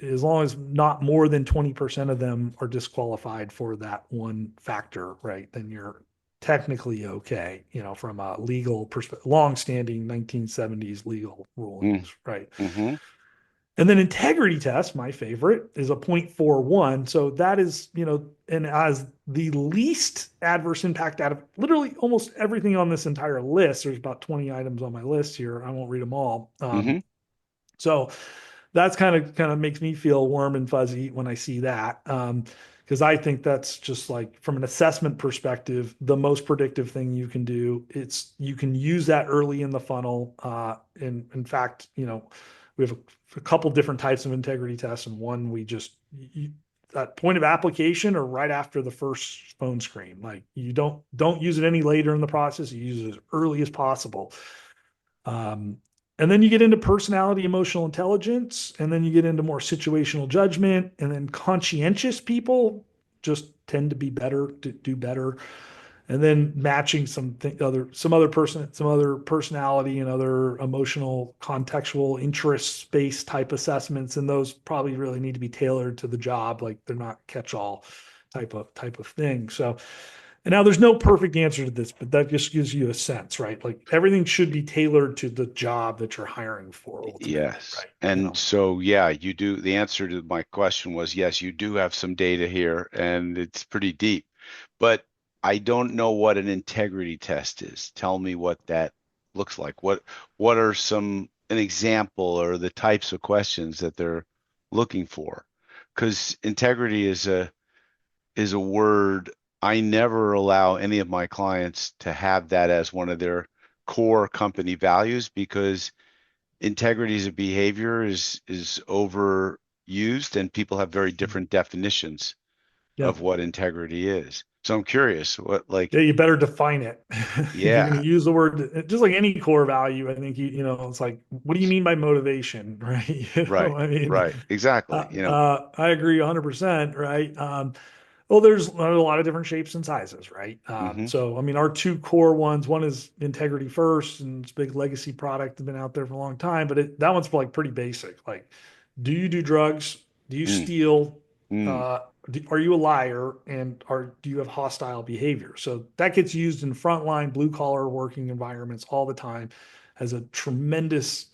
as long as not more than 20% of them are disqualified for that one factor, right? Then you're technically okay, from a legal perspective, long-standing 1970s legal rulings, right? Mm-hmm. And then integrity test, my favorite, is a 0.41. So that is, and as the least adverse impact out of literally almost everything on this entire list. There's about 20 items on my list here. I won't read them all. Mm-hmm. So that's kind of makes me feel warm and fuzzy when I see that. Because I think that's just like from an assessment perspective, the most predictive thing you can do. You can use that early in the funnel. In fact, we have a couple different types of integrity tests, and one we just at point of application or right after the first phone screen. Like you don't use it any later in the process. You use it as early as possible. Um, and then you get into personality, emotional intelligence, and then you get into more situational judgment, and then conscientious people just tend to be better, to do better. And then matching some other personality and other emotional contextual interest based type assessments, and those probably really need to be tailored to the job. Like they're not catch all type of thing. So, and now there's no perfect answer to this, but that just gives you a sense, right? Like everything should be tailored to the job that you're hiring for ultimately, Yes. right? And so, yeah, you do. The answer to my question was yes, you do have some data here and it's pretty deep, but I don't know what an integrity test is. Tell me what that looks like. What are an example or the types of questions that they're looking for? Because integrity is a word I never allow any of my clients to have that as one of their core company values because integrity as a behavior is overused and people have very different definitions Yeah. of what integrity is. So I'm curious, what like, Yeah, you better define it. If you're going to yeah, use the word, just like any core value, I think it's like, what do you mean by motivation, right? right, I mean, right, exactly. I agree 100%, right? Well, there's a lot of different shapes and sizes, right? Hmm. So, I mean, our two core ones, one is integrity first, and it's a big legacy product, has been out there for a long time, but that one's like pretty basic. Like, do you do drugs? Do you Mm, steal? Mm. Are you a liar, and do you have hostile behavior? So that gets used in frontline blue collar working environments all the time. Has a tremendous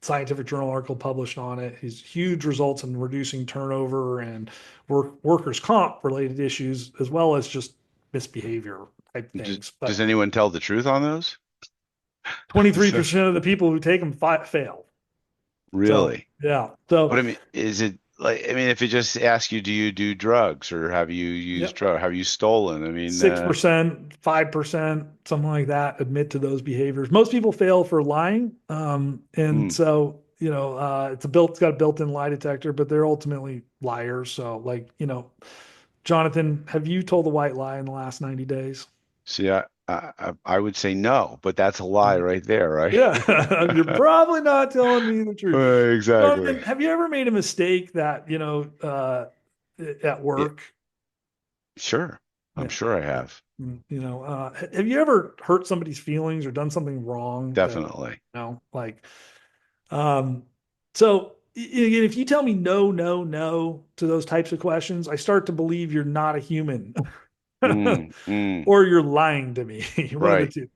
scientific journal article published on it. Has huge results in reducing turnover and workers comp related issues, as well as just misbehavior type things. But Does anyone tell the truth on those? So, 23% of the people who take them fail. So really? yeah. But So I mean, is it like, I mean, if it just asks you, do you do drugs or have you yeah, used drug? Have you stolen? I mean, 6%, 5%, something like that, admit to those behaviors. Most people fail for lying. And mm, so, it's got a built-in lie detector, but they're ultimately liars. So like, Jonathan, have you told a white lie in the last 90 days? see, I would say no, but that's a lie right there, right? Yeah, you're probably not telling me the truth. Exactly. Jonathan, have you ever made a mistake that, at Yeah, work? sure. I'm Yeah. sure I have. Have you ever hurt somebody's feelings or done something wrong that, Definitely. like, um, so again, if you tell me no, no, no to those types of questions, I start to believe you're not a human. Mm. Or you're lying to me. One of the Right. two.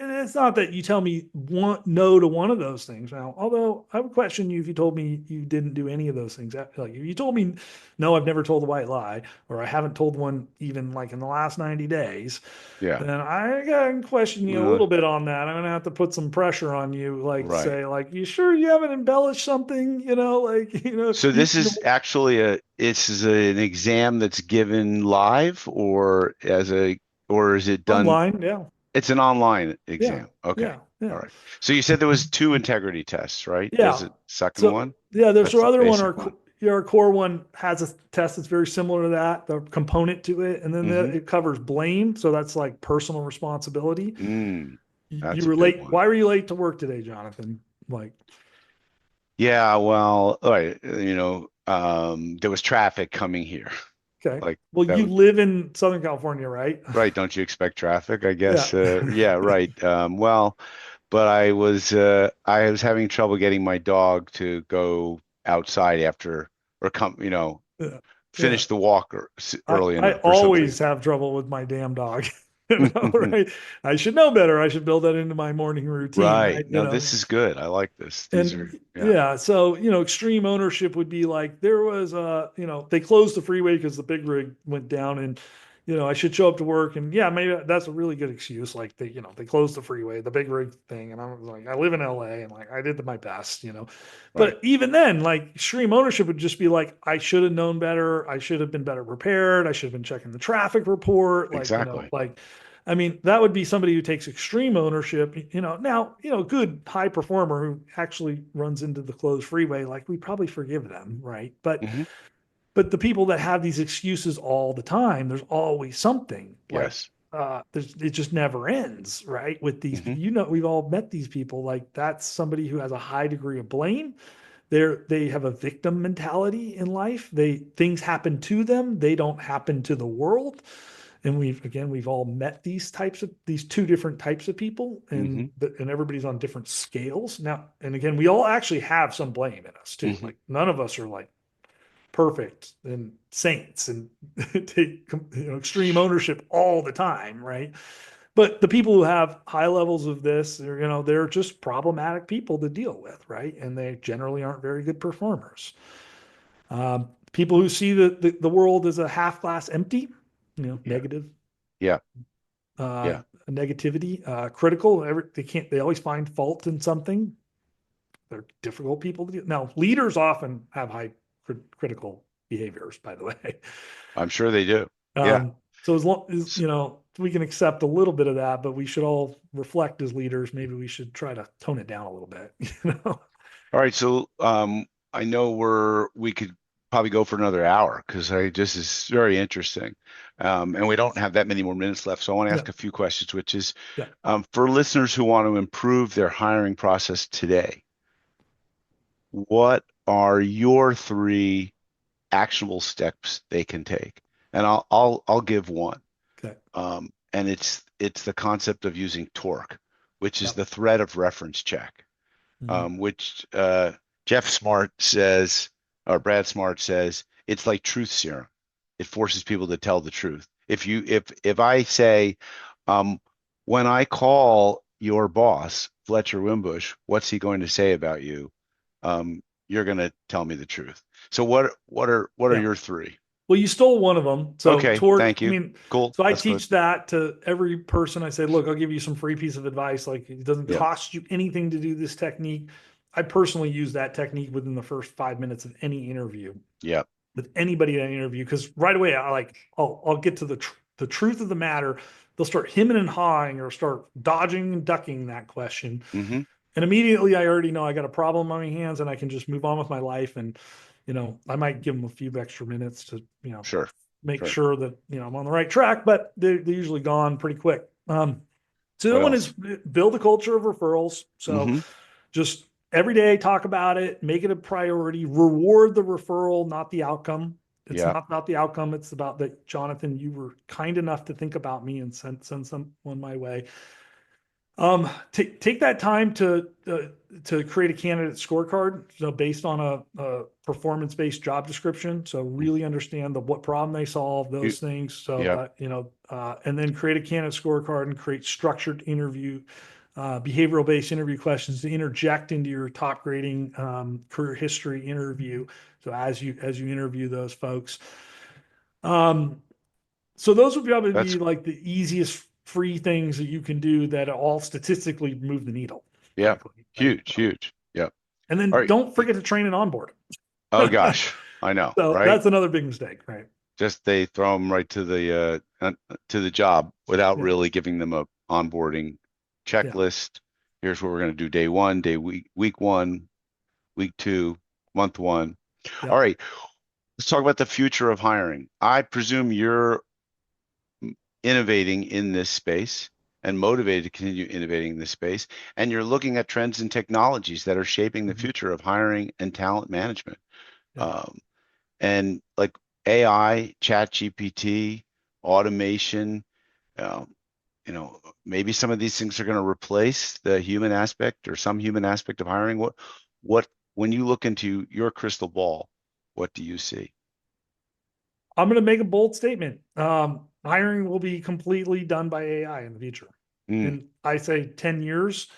And it's not that you tell me no to one of those things. Now, although I would question you if you told me you didn't do any of those things. Like if you told me, no, I've never told a white lie, or I haven't told one even like in the last 90 days, Yeah. then I can question you a Well, little bit on that. I'm gonna have to put some pressure on you, like right. say, like, you sure you haven't embellished something? Like, So this is actually an exam that's given live or is it done? online, yeah, It's an online yeah, exam. Okay. yeah, yeah. All right. So you said there was two integrity tests, right? There's Yeah. a second So one. yeah, there's That's our the other one. basic one. Our core one has a test that's very similar to that, the component to it, and then Mm-hmm. it covers blame. So that's like personal responsibility. Mm. You That's a were big late. one. Why were you late to work today, Jonathan? Like, Yeah, well, all right, there was traffic coming here. okay. Like Well, that you would, live in Southern California, right? right, don't you expect traffic? I Yeah. guess yeah, right. Well, but I was having trouble getting my dog to go outside after or come, Yeah. Yeah. finish the walk early I enough or something. always have trouble with my damn dog. Right? I should know better. I should build that into my morning routine, Right. right? No, this is good. I like this. These And are, yeah. yeah, so extreme ownership would be like there was they closed the freeway because the big rig went down, and I should show up to work, and yeah, maybe that's a really good excuse. Like they closed the freeway, the big rig thing, and I was like, I live in LA, and like I did my best. Right. But even then, like extreme ownership would just be like, I should have known better, I should have been better prepared, I should have been checking the traffic report, like Exactly. like I mean, that would be somebody who takes extreme ownership. Now, good high performer who actually runs into the closed freeway, like we probably forgive them, right? But Hmm. the people that have these excuses all the time, there's always something like Yes. it just never ends, right? With these, Hmm. we've all met these people. Like that's somebody who has a high degree of blame. They have a victim mentality in life. Things happen to them. They don't happen to the world. And we've all met these two different types of people, Hmm. and everybody's on different scales now. And again, we all actually have some blame in us too. Hmm. Like none of us are like perfect and saints and take extreme ownership all the time, right? But the people who have high levels of this, they're just problematic people to deal with, right? And they generally aren't very good performers. People who see the world as a half glass empty, Yeah. negative, Yeah. uh, Yeah. negativity, critical. They always find fault in something. They're difficult people to do. Now, leaders often have high critical behaviors, by the way. I'm sure they do. Yeah. So as long as, S- we can accept a little bit of that, but we should all reflect as leaders. Maybe we should try to tone it down a little bit, All right. So I know we could probably go for another hour because I this is very interesting. And we don't have that many more minutes left. So I want to Yeah. ask a few questions, which is Yeah. for listeners who want to improve their hiring process today, what are your three actionable steps they can take? And I'll give one. Okay. And it's the concept of using torque, which is Yep. the threat of reference check, Mhm. which Jeff Smart says, or Brad Smart says, it's like truth serum. It forces people to tell the truth. If I say, um, when I call your boss, Fletcher Wimbush, what's he going to say about you? You're going to tell me the truth. So what are Yeah. your three? Well, you stole one of them. So Okay, thank I you. mean, Cool. so I That's good. teach that to every person. I say, look, I'll give you some free piece of advice. Like it doesn't Yep. cost you anything to do this technique. I personally use that technique within the first 5 minutes of any interview Yep. with anybody in an interview. Cause right away, I'll get to the truth of the matter. They'll start hemming and hawing or start dodging and ducking that question. Mm-hmm. And immediately I already know I got a problem on my hands and I can just move on with my life. And, I might give them a few extra minutes to, Sure. make Sure. sure that, I'm on the right track, but they're usually gone pretty quick. So the What other one is else? build a culture of referrals. So Mm-hmm. just every day talk about it, make it a priority, reward the referral, not the outcome. It's Yeah. not about the outcome. It's about that, Jonathan, you were kind enough to think about me and send someone my way. Take that time to create a candidate scorecard, so based on a performance based job description. So really understand what problem they solve, You, those things. So yep. and then create a candidate scorecard and create structured interview, behavioral based interview questions to interject into your top grading career history interview. So as you interview those folks, um, so those would probably That's be like the easiest free things that you can do that all statistically move the needle, yeah. frankly, right? Huge, huge. Yep. And All then right. don't forget to train and onboard. Oh gosh, I know, So right? that's another big mistake, right? Just they throw them right to the job without Yeah, really giving them a onboarding yeah, checklist. Here's what we're going to do day one, week one, week two, month one. yeah. All right, let's talk about the future of hiring. I presume you're innovating in this space and motivated to continue innovating in this space, and you're looking at trends and technologies that are shaping the Mhm. future of hiring and talent management. Yeah. Um, and like AI, chat GPT, automation, um, maybe some of these things are going to replace the human aspect or some human aspect of hiring. What, when you look into your crystal ball, what do you see? I'm going to make a bold statement. Hiring will be completely done by AI in the future. Mm, And I say 10 years.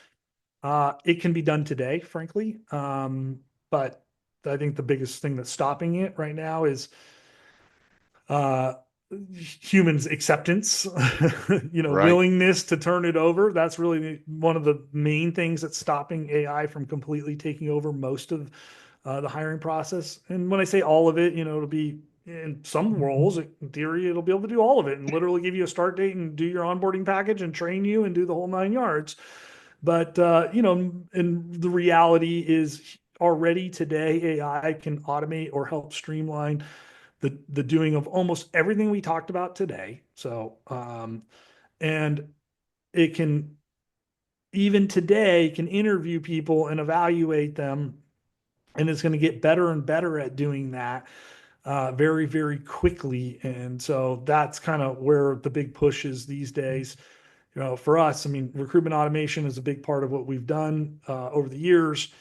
It can be done today, frankly. But I think the biggest thing that's stopping it right now is uh, humans' acceptance, right. willingness to turn it over. That's really one of the main things that's stopping AI from completely taking over most of the hiring process. And when I say all of it, it'll be in some roles, in theory, it'll be able to do all of it and literally give you a start date and do your onboarding package and train you and do the whole 9 yards. But and the reality is already today, AI can automate or help streamline the doing of almost everything we talked about today. So and it can even today can interview people and evaluate them, and it's going to get better and better at doing that very, very quickly. And so that's kind of where the big push is these days. For us, I mean, recruitment automation is a big part of what we've done over the years.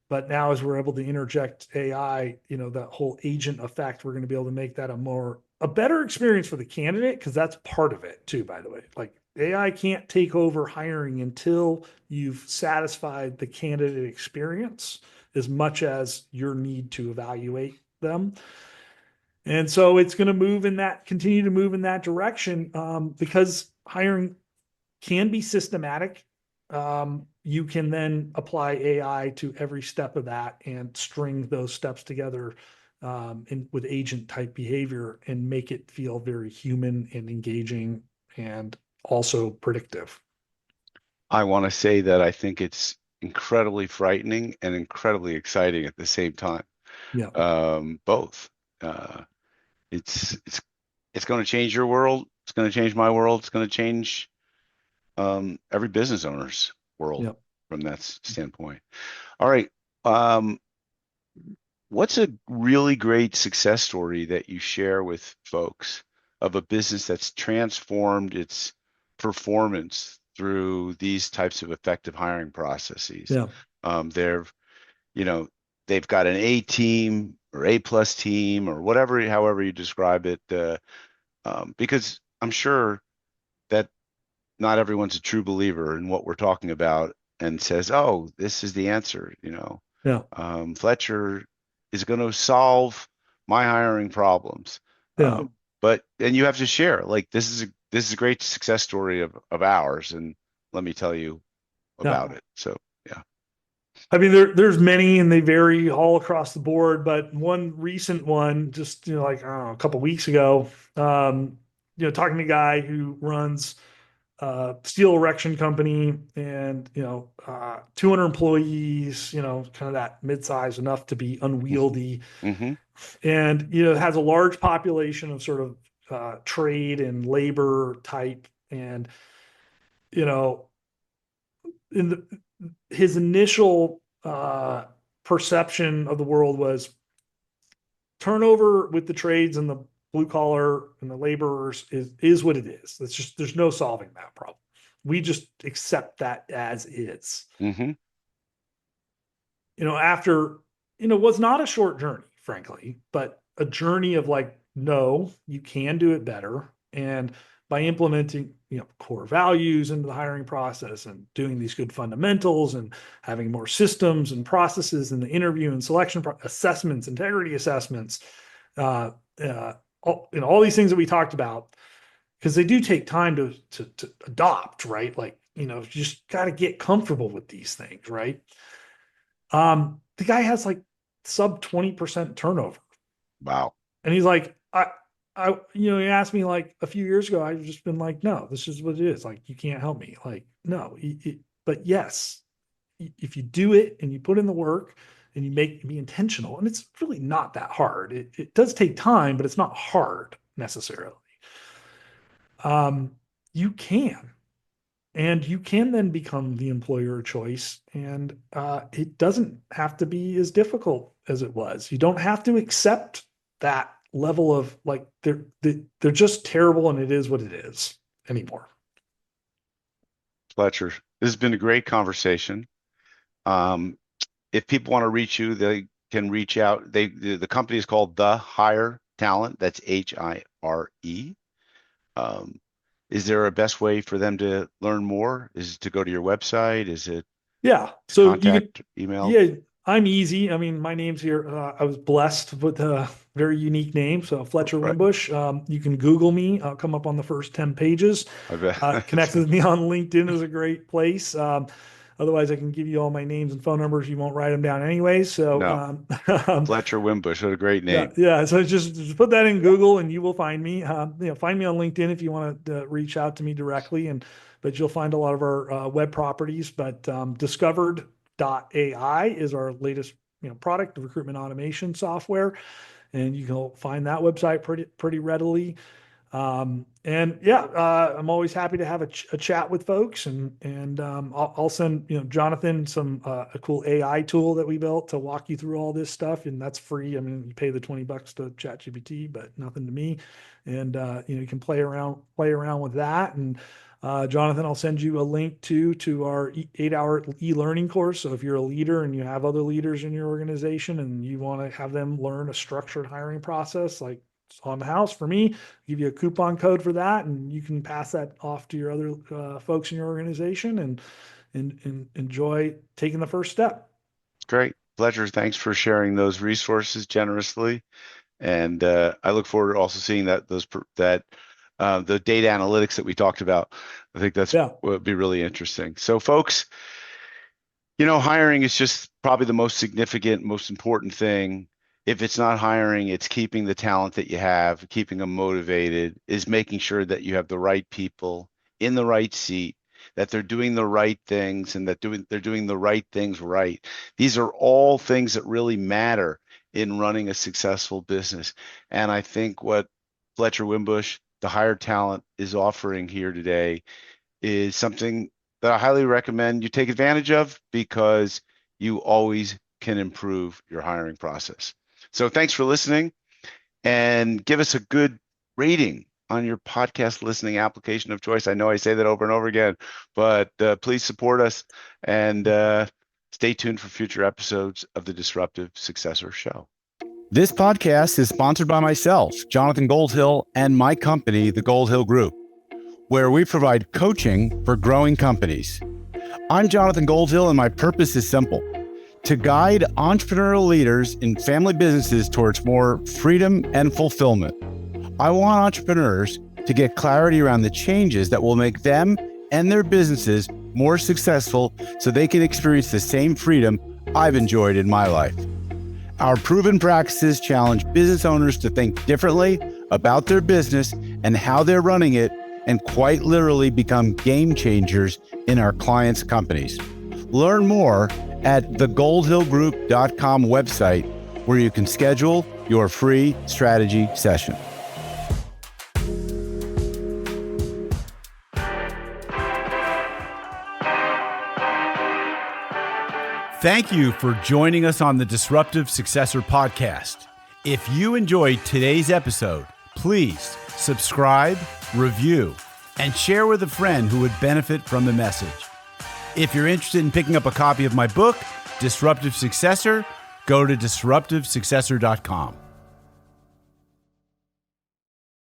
But now, as we're able to interject AI, that whole agent effect, we're going to be able to make that a better experience for the candidate, because that's part of it too, by the way. Like AI can't take over hiring until you've satisfied the candidate experience as much as your need to evaluate them. And so it's going to continue to move in that direction because hiring can be systematic. You can then apply AI to every step of that and string those steps together with agent type behavior and make it feel very human and engaging and also predictive. I want to say that I think it's incredibly frightening and incredibly exciting at the same time. Yeah. Both. Uh, it's it's it's going to change your world. It's going to change my world. It's going to change every business owner's world Yeah. from that standpoint. All right. Um, what's a really great success story that you share with folks of a business that's transformed its performance through these types of effective hiring processes? Yeah. They're, you know, they've got an A team. or A plus team or whatever, however you describe it, because I'm sure that not everyone's a true believer in what we're talking about and says, "Oh, this is the answer." Yeah. Fletcher is going to solve my hiring problems. Yeah. And you have to share, like, this is a great success story of ours, and let me tell you Yeah. about it. So yeah. I mean, there's many and they vary all across the board, but one recent one, just, like, I don't know, a couple weeks ago, talking to a guy who runs steel erection company and, 200 employees, kind of that mid-size enough to be unwieldy. Mm-hmm. And, has a large population of sort of trade and labor type. And, you know, in his initial perception of the world was turnover with the trades and the blue collar and the laborers is what it is. It's just, there's no solving that problem. We just accept that as is. Mm-hmm. After, was not a short journey, frankly, but a journey of like, no, you can do it better. And by implementing, core values into the hiring process and doing these good fundamentals and having more systems and processes in the interview and selection assessments, integrity assessments, uh, all these things that we talked about, because they do take time to adopt, right? Like, you just got to get comfortable with these things, right? The guy has like sub 20% turnover. Wow. And he's like, he asked me like a few years ago, I've just been like, no, this is what it is. Like, you can't help me. Like, no, but yes, if you do it and you put in the work and you be intentional, and it's really not that hard. It does take time, but it's not hard necessarily. Um, you can. And you can then become the employer of choice. And it doesn't have to be as difficult as it was. You don't have to accept that level of like, they're just terrible and it is what it is anymore. Fletcher, this has been a great conversation. Um, if people want to reach you, they can reach out. The company is called The Hire Talent. That's HIRE. Um, is there a best way for them to learn more? Is it to go to your website? Is it Yeah. to So you could, contact email? yeah, I'm easy. I mean, my name's here. I was blessed with a very unique name. So Fletcher Right. Wimbush. You can Google me. I'll come up on the first 10 pages. I bet. Connect with me on LinkedIn is a great place. Otherwise, I can give you all my names and phone numbers. You won't write them down anyways. So, No. Fletcher Wimbush, what a great yeah, name. yeah. So just put that in Google and you will find me. Find me on LinkedIn if you want to reach out to me directly. But you'll find a lot of our web properties. But discovered.ai is our latest product, recruitment automation software, and you can find that website pretty readily. And yeah, I'm always happy to have a chat with folks, and I'll send Jonathan some a cool AI tool that we built to walk you through all this stuff, and that's free. I mean, you pay the $20 to ChatGPT, but nothing to me. And you can play around with that. And Jonathan, I'll send you a link to our 8-hour e-learning course. So if you're a leader and you have other leaders in your organization and you want to have them learn a structured hiring process, like it's on the house for me, give you a coupon code for that, and you can pass that off to your other folks in your organization and enjoy taking the first step. Great. Fletcher, thanks for sharing those resources generously. And I look forward to also seeing the data analytics that we talked about. I think that's Yeah. would be really interesting. So, folks, hiring is just probably the most significant, most important thing. If it's not hiring, it's keeping the talent that you have, keeping them motivated, is making sure that you have the right people in the right seat, that they're doing the right things, and they're doing the right things right. These are all things that really matter in running a successful business. And I think what Fletcher Wimbush, the Hire Talent, is offering here today is something that I highly recommend you take advantage of, because you always can improve your hiring process. So thanks for listening, and give us a good rating on your podcast listening application of choice. I know I say that over and over again, but please support us, and stay tuned for future episodes of the Disruptive Successor Show. This podcast is sponsored by myself, Jonathan Goldhill, and my company, the Goldhill Group, where we provide coaching for growing companies. I'm Jonathan Goldhill, and my purpose is simple: to guide entrepreneurial leaders in family businesses towards more freedom and fulfillment. I want entrepreneurs to get clarity around the changes that will make them and their businesses more successful so they can experience the same freedom I've enjoyed in my life. Our proven practices challenge business owners to think differently about their business and how they're running it, and quite literally become game changers in our clients' companies. Learn more at thegoldhillgroup.com website, where you can schedule your free strategy session. Thank you for joining us on the Disruptive Successor podcast. If you enjoyed today's episode, please subscribe, review, and share with a friend who would benefit from the message. If you're interested in picking up a copy of my book, Disruptive Successor, go to disruptivesuccessor.com.